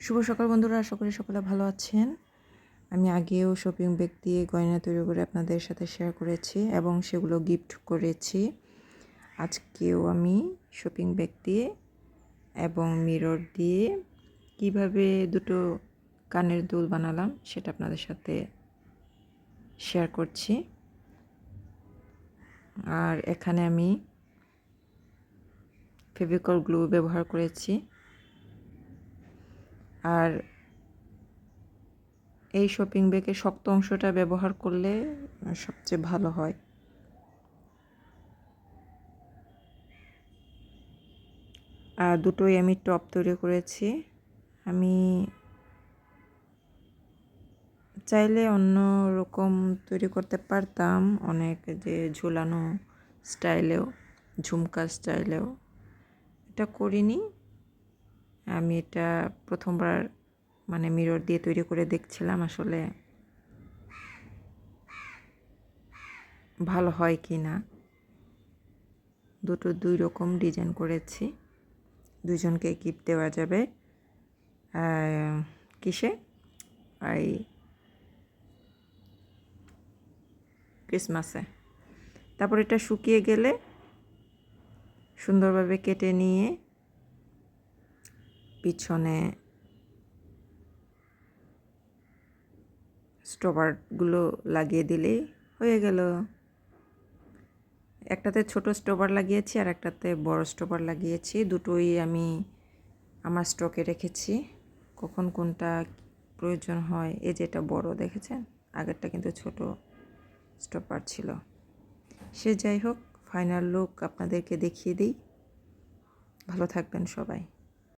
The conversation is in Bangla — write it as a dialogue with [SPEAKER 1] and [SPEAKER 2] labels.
[SPEAKER 1] শুভ সকাল বন্ধুরা, আশা করি সকলে ভালো আছেন। আমি আগেও শপিং ব্যাগ দিয়ে গয়না তৈরি করে আপনাদের সাথে শেয়ার করেছি এবং সেগুলো গিফট করেছি। আজকেও আমি শপিং ব্যাগ দিয়ে এবং মিরর দিয়ে কিভাবে দুটো কানের দুল বানালাম সেটা আপনাদের সাথে শেয়ার করছি। আর এখানে আমি ফেভিকল গ্লু ব্যবহার করেছি। আর এই শপিং ব্যাগের শক্ত অংশটা ব্যবহার করলে সবচেয়ে ভালো হয়। আর দুটোই আমি টপ তৈরি করেছি। আমি চাইলে অন্য রকম তৈরি করতে পারতাম, অনেক যে ঝুলানো স্টাইলেও, ঝুমকা স্টাইলেও। এটা করিনি। আমি এটা প্রথমবার মিরর দিয়ে তৈরি করে দেখছিলাম আসলে ভালো হয় কি না। দুটো দুই রকম ডিজাইন করেছি। দুইজনকে গিফট দেওয়া যাবে কিসে, এই ক্রিসমাসে। তারপর এটা শুকিয়ে গেলে সুন্দরভাবে কেটে নিয়ে পিছনে স্টোভারগুলো লাগিয়ে দিলেই হয়ে গেল। একটাতে ছোট স্টোভার লাগিয়েছি আর একটাতে বড় স্টোভার লাগিয়েছি। দুটোই আমি আমার স্টকে রেখেছি, কখন কোনটা প্রয়োজন হয়। এই যেটা বড় দেখেছেন, আগেরটা কিন্তু ছোট স্টোভার ছিল। সে যাই হোক, ফাইনাল লুক আপনাদেরকে দেখিয়ে দিই। ভালো থাকবেন সবাই।